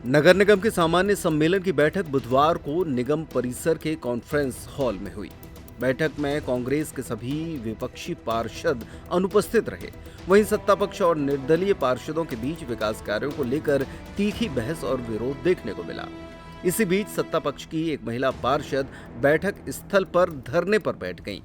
नगर निगम के सामान्य सम्मेलन की बैठक बुधवार को निगम परिसर के कॉन्फ्रेंस हॉल में हुई। बैठक में कांग्रेस के सभी विपक्षी पार्षद अनुपस्थित रहे। वहीं सत्ता पक्ष और निर्दलीय पार्षदों के बीच विकास कार्यों को लेकर तीखी बहस और विरोध देखने को मिला। इसी बीच सत्ता पक्ष की एक महिला पार्षद बैठक स्थल पर धरने पर बैठ गईं।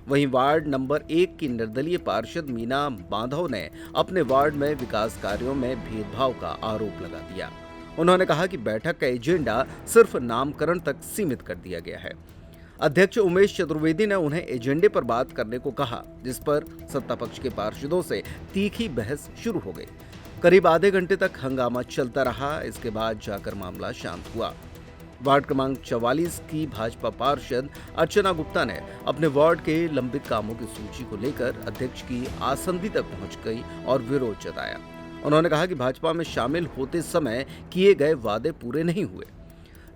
वहीं वार्ड नंबर 1 की निर्दलीय पार्षद मीना बांधव ने अपने वार्ड में विकास कार्यों में भेदभाव का आरोप लगा दिया। उन्होंने कहा कि बैठक का एजेंडा सिर्फ नामकरण तक सीमित कर दिया गया है। अध्यक्ष उमेश चतुर्वेदी ने उन्हें एजेंडे पर बात करने को कहा, जिस पर सत्ता पक्ष के पार्षदों से तीखी बहस शुरू हो गई। करीब आधे घंटे तक हंगामा चलता रहा। इसके बाद जाकर मामला शांत हुआ। वार्ड क्रमांक 44 की भाजपा पार्षद अर्चना गुप्ता ने अपने वार्ड के लंबित कामों की सूची को लेकर अध्यक्ष की आसंदी तक पहुंच गई और विरोध जताया। उन्होंने कहा कि भाजपा में शामिल होते समय किए गए वादे पूरे नहीं हुए।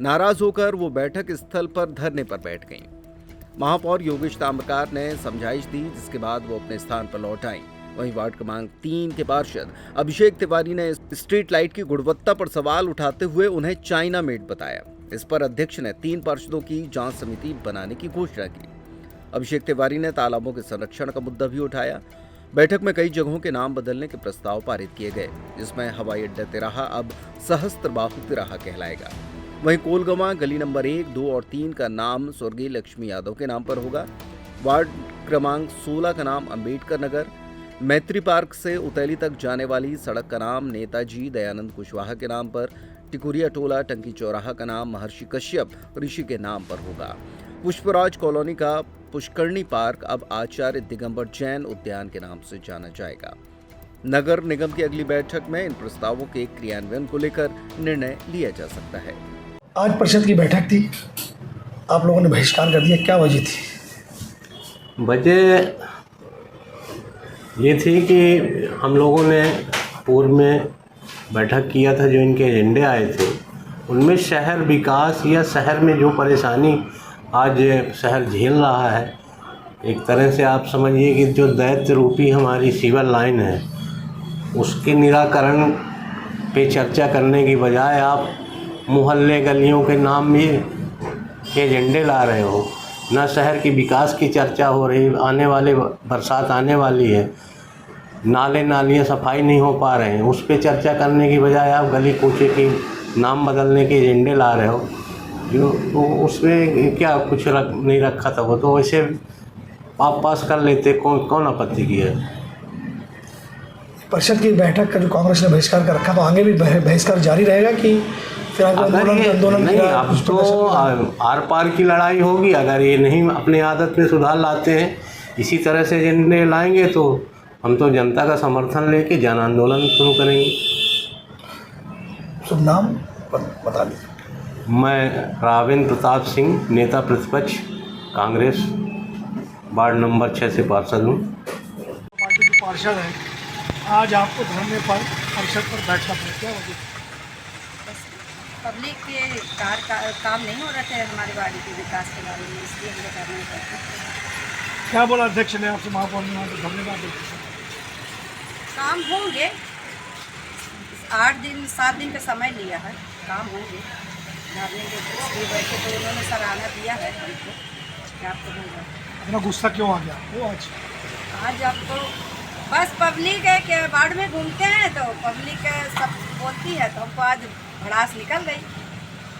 नाराज होकर वो बैठक स्थल पर धरने पर बैठ गईं। महापौर योगेश ताम्रकार ने समझाइश दी, जिसके बाद वो अपने स्थान पर लौट आईं। वहीं वार्ड क्रमांक 3 के पार्षद अभिषेक तिवारी ने स्ट्रीट लाइट की गुणवत्ता पर सवाल उठाते हुए उन्हें चाइना मेड बताया। इस पर अध्यक्ष ने 3 पार्षदों की जांच समिति बनाने की घोषणा की। अभिषेक तिवारी ने तालाबों के संरक्षण का मुद्दा भी उठाया। बैठक में कई जगहों के नाम बदलने के प्रस्ताव पारित किए गए, जिसमें हवाई अड्डा तिराहा अब सहस्त्रबाहु तिराहा कहलाएगा। वहीं कोलगवां गली नंबर 1, 2 और 3 का नाम स्वर्गीय लक्ष्मी यादव के नाम पर होगा। वार्ड क्रमांक 16 का नाम अंबेडकर नगर। मैत्री पार्क से उतैली तक जाने वाली सड़क का नाम नेताजी दयानंद कुशवाहा के नाम पर। टिकुरिया टोला टंकी चौराहा का नाम महर्षि कश्यप ऋषि के नाम पर होगा। पुष्पराज कॉलोनी का पुष्करणी पार्क अब आचार्य दिगंबर जैन उद्यान के नाम से जाना जाएगा। नगर निगम की अगली बैठक में इन प्रस्तावों के क्रियान्वयन को लेकर निर्णय लिया जा सकता है। आज परिषद की बैठक थी, आप लोगों ने बहिष्कार कर दिया, क्या वजह थी? वजह ये थी कि हम लोगों ने पूर्व में बैठक किया था, जो इनके एजेंडे आए थे उनमें शहर विकास या शहर में जो परेशानी आज शहर झेल रहा है, एक तरह से आप समझिए कि जो दैत्य रूपी हमारी सीवर लाइन है उसके निराकरण पे चर्चा करने की बजाय आप मोहल्ले गलियों के नाम में एजेंडे ला रहे हो। ना शहर की विकास की चर्चा हो रही, आने वाले बरसात आने वाली है, नाले नालियाँ सफाई नहीं हो पा रहे हैं, उस पर चर्चा करने की बजाय आप गली कूचे की नाम बदलने के एजेंडे ला रहे हो। जो तो उसमें क्या कुछ नहीं रखा था, वो तो वैसे आप पास कर लेते, कौन आपत्ति की है। परिषद की बैठक का जो कांग्रेस ने बहिष्कार कर रखा, तो आगे भी बहिष्कार जारी रहेगा कि फिर आंदोलन नहीं, अब तो आर पार की लड़ाई होगी। अगर ये नहीं अपने आदत में सुधार लाते हैं, इसी तरह से एजेंडे लाएंगे, तो हम तो जनता का समर्थन लेके जन आंदोलन शुरू करेंगे। शुभ नाम बता दीजिए। मैं रावेंद्र प्रताप सिंह, नेता प्रतिपक्ष कांग्रेस, वार्ड नंबर 6 से पार्षद हूँ। पार्टी के पार्षद हैं, आज आपको धरने पर परिषद पर बैठना पड़ा, क्या वजह? पब्लिक के काम नहीं हो रहे थे हमारे वार्ड के विकास के बारे में, इसलिए हम लोग धरने पर। क्या बोला अध्यक्ष ने आपसे, महापौर ने आपको धरने का? काम होंगे, 8 दिन 7 दिन का समय लिया है, काम होंगे धरने के। इसलिए बैठे तो उन्होंने सराहना दिया है हमको कि आपको होगा। इतना गुस्सा क्यों आ गया वो आज आपको बस पब्लिक है कि वार्ड में घूमते हैं तो पब्लिक सब बोलती है, तो हमको आज भड़ास निकल गई।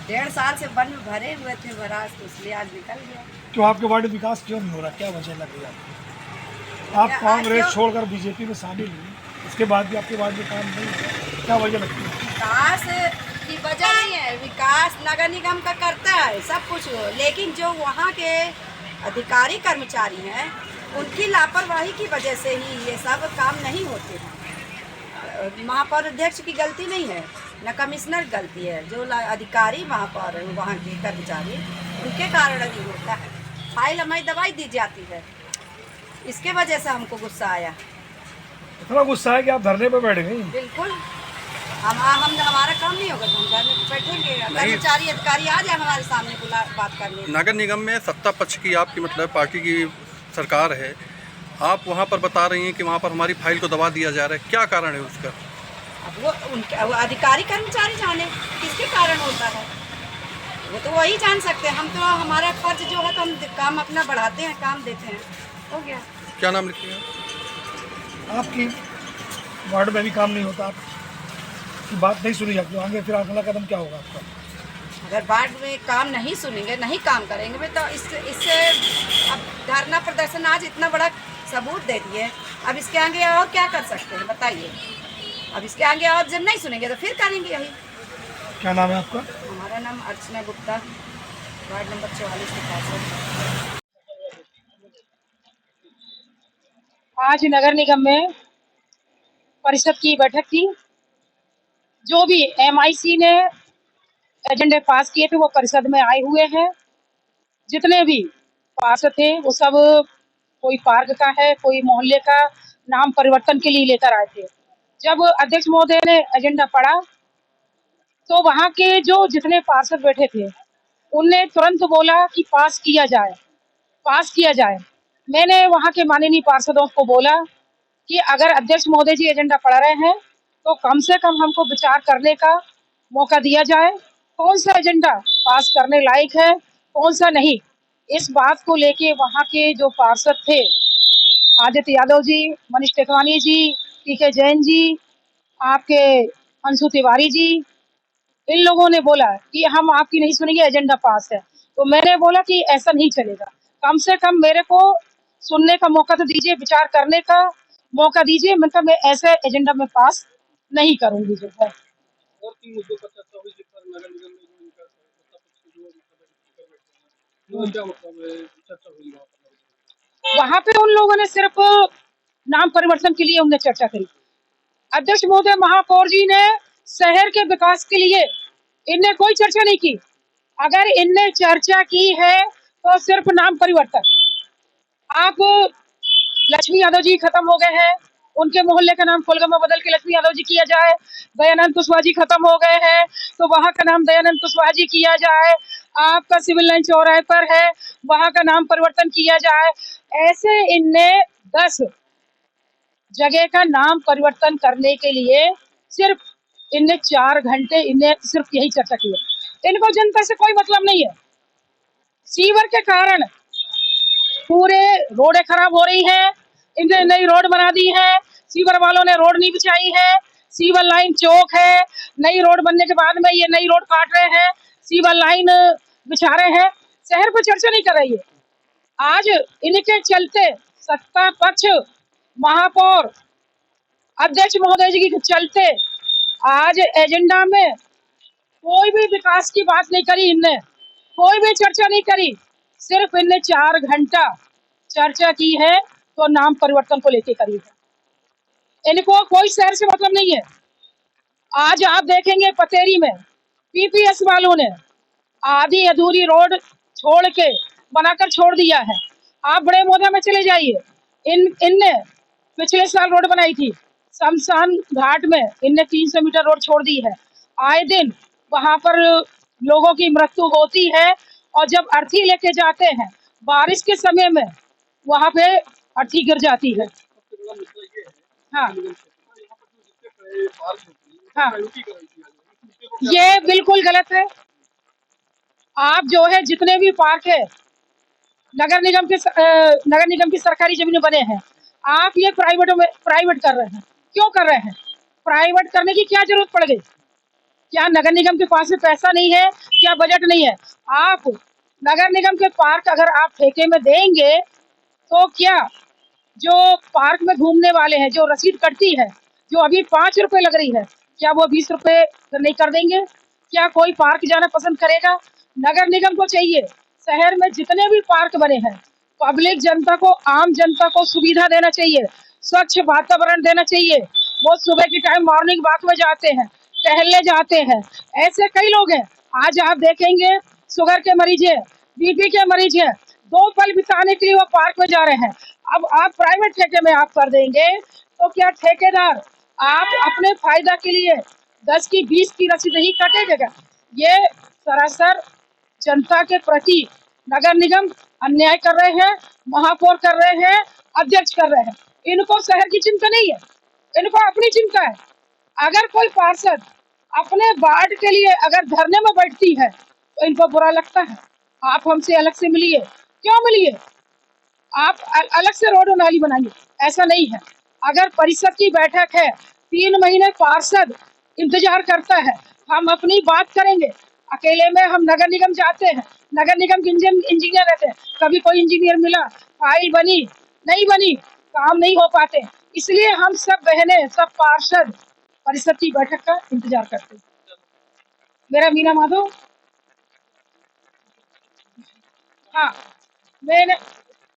1.5 साल से वन में भरे हुए थे भड़ास, तो इसलिए आज निकल गया। क्यों आपके वार्ड में विकास क्यों नहीं हो रहा, क्या वजह लग रही है? आप कांग्रेस छोड़कर बीजेपी में शामिल हुई, उसके बाद भी आपके वार्ड में काम नहीं हुआ, क्या वजह लगती है? विकास की वजह नहीं है, विकास नगर निगम का करता है सब कुछ, लेकिन जो वहाँ के अधिकारी कर्मचारी हैं उनकी लापरवाही की वजह से ही ये सब काम नहीं होते हैं। महापौर अध्यक्ष की गलती नहीं है, न कमिश्नर गलती है, जो अधिकारी महापौर है वहाँ के कर्मचारी, उनके कारण नहीं होता है। फाइल हमें दवाई दी जाती है, इसके वजह से हमको गुस्सा आया। इतना गुस्सा है कि आप धरने पर बैठ गई? बिल्कुल, हम हमारा काम नहीं होगा तो हम धरने पर बैठेंगे। कर्मचारी अधिकारी आ जाए हमारे सामने बात करने। नगर निगम में सत्ता पक्ष की आपकी मतलब पार्टी की सरकार है, आप वहाँ पर बता रही हैं कि वहाँ पर हमारी फाइल को दबा दिया जा रहा है, क्या कारण है उसका? अब अब वो अधिकारी कर्मचारी जाने किसके कारण होता है, वो तो वही जान सकते हैं। हम तो हमारा फर्ज जो है तो हम काम अपना बढ़ाते हैं, काम देते हैं, हो गया। क्या नाम लिखे हैं? आपकी वार्ड में भी काम नहीं होता, आपकी बात नहीं सुनी जाती, आगे फिर अगला कदम क्या होगा आपका? अगर वार्ड में काम नहीं सुनेंगे, नहीं काम करेंगे तो इससे अब धरना प्रदर्शन आज इतना बड़ा सबूत दे दिए, अब इसके आगे और क्या कर सकते हैं बताइए। अब इसके आगे और जब नहीं सुनेंगे तो फिर करेंगे यही। क्या नाम है आपका? हमारा नाम अर्चना गुप्ता, वार्ड नंबर 44 के पास है। आज नगर निगम में परिषद की बैठक थी। जो भी MIC ने एजेंडे पास किए थे वो परिषद में आए हुए हैं। जितने भी पार्षद थे वो सब कोई पार्क का है, कोई मोहल्ले का नाम परिवर्तन के लिए लेकर आए थे। जब अध्यक्ष महोदय ने एजेंडा पढ़ा तो वहाँ के जो जितने पार्षद बैठे थे उनने तुरंत बोला कि पास किया जाए, पास किया जाए। मैंने वहाँ के माननीय पार्षदों को बोला कि अगर अध्यक्ष महोदय जी एजेंडा पढ़ा रहे हैं तो कम से कम हमको विचार करने का मौका दिया जाए, कौन सा एजेंडा पास करने लायक है, कौन सा नहीं। इस बात को लेके वहाँ के जो पार्षद थे, आदित्य यादव जी, मनीष टेकवानी जी, PK जैन जी, आपके अंशु तिवारी जी, इन लोगों ने बोला कि हम आपकी नहीं सुनेंगे, एजेंडा पास है। तो मैंने बोला कि ऐसा नहीं चलेगा, कम से कम मेरे को सुनने का मौका तो दीजिए, विचार करने का मौका दीजिए। मतलब मैं ऐसे एजेंडा में पास नहीं करूंगी जो है। और किन मुद्दों पर चर्चा हुई जिस पर नगर निगम में जो इनका सत्ता पक्ष के जो वो क्या मतलब चर्चा हुई वहां पे उन लोगों ने सिर्फ नाम परिवर्तन के लिए उनने चर्चा करी। अध्यक्ष महोदय महापौर जी ने शहर के विकास के लिए इनने कोई चर्चा नहीं की। अगर इनने चर्चा की है तो सिर्फ नाम परिवर्तन। आप लक्ष्मी यादव जी खत्म हो गए हैं, उनके मोहल्ले का नाम कोलगमा बदल के लक्ष्मी यादव जी किया जाए। दयानंद कुशवाहा जी खत्म हो गए हैं तो वहां का नाम दयानंद कुशवाहा जी किया जाए। आपका सिविल लाइन चौराहे पर है, वहां का नाम परिवर्तन किया जाए। ऐसे इनने 10 जगह का नाम परिवर्तन करने के लिए सिर्फ इनने 4 घंटे इनने सिर्फ यही चर्चा की है। इनको जनता से कोई मतलब नहीं है। सीवर के कारण पूरे रोडें खराब हो रही है, इनने नई रोड बना दी है, सीवर वालों ने रोड नहीं बिछाई है, सीवर लाइन चौक है, नई रोड बनने के बाद में ये नई रोड काट रहे हैं, सीवर लाइन बिछा रहे हैं, शहर पर चर्चा नहीं कर रही है। आज इनके चलते सत्ता पक्ष, महापौर, अध्यक्ष महोदय जी के चलते आज एजेंडा में कोई भी विकास की बात नहीं करी, इनने कोई भी चर्चा नहीं करी। सिर्फ इनने 4 घंटा चर्चा की है तो नाम परिवर्तन को लेके करी है। इनको कोई शहर से मतलब नहीं है। आज आप देखेंगे पतेरी में PPS वालों ने आधी अधूरी रोड छोड़ के बनाकर छोड़ दिया है। आप बड़े मोहल्ला में चले जाइए, इनने पिछले साल रोड बनाई थी, शमशान घाट में इनने 300 मीटर रोड छोड़ दी है। आए दिन वहां पर लोगों की मृत्यु होती है और जब अर्थी लेके जाते हैं बारिश के समय में वहां पे अर्थी गिर जाती है। हाँ हाँ, ये बिल्कुल गलत है। आप जो है जितने भी पार्क है नगर निगम की सरकारी जमीनें बने हैं, आप ये प्राइवेट कर रहे हैं। क्यों कर रहे हैं? प्राइवेट करने की क्या जरूरत पड़ गई? क्या नगर निगम के पास में पैसा नहीं है? क्या बजट नहीं है? आप नगर निगम के पार्क अगर आप ठेके में देंगे तो क्या जो पार्क में घूमने वाले हैं, जो रसीद कटती है, जो अभी 5 रुपए लग रही है, क्या वो 20 रुपए नहीं कर देंगे? क्या कोई पार्क जाना पसंद करेगा? नगर निगम को चाहिए शहर में जितने भी पार्क बने हैं पब्लिक जनता को, आम जनता को सुविधा देना चाहिए, स्वच्छ वातावरण देना चाहिए। वो सुबह की टाइम मॉर्निंग वॉक में जाते हैं, टहलने जाते हैं। ऐसे कई लोग हैं, आज आप देखेंगे शुगर के मरीज हैं, BP के मरीज हैं, 2 पल बिताने के लिए वो पार्क में जा रहे हैं। अब आप प्राइवेट ठेके में आप कर देंगे तो क्या ठेकेदार आप अपने फायदा के लिए 10 की 20 की रसीद ही काटेगा? ये सरासर जनता के प्रति नगर निगम अन्याय कर रहे हैं, महापौर कर रहे हैं, अध्यक्ष कर रहे हैं। इनको शहर की चिंता नहीं है, इनको अपनी चिंता है। अगर कोई पार्षद अपने वार्ड के लिए अगर धरने में बैठती है तो इनको बुरा लगता है। आप हमसे अलग से मिलिए, क्यों मिलिए? आप अलग से रोड नाली बनाइए, ऐसा नहीं है। अगर परिषद की बैठक है, 3 महीने पार्षद इंतजार करता है, हम अपनी बात करेंगे। अकेले में हम नगर निगम जाते हैं, नगर निगम के इंजीनियर रहते हैं, कभी कोई इंजीनियर मिला, फाइल बनी, नहीं बनी, काम नहीं हो पाते। इसलिए हम सब बहनें, सब पार्षद परिषद की बैठक का इंतजार करते हैं। मेरा मीना माधव। हाँ, मैंने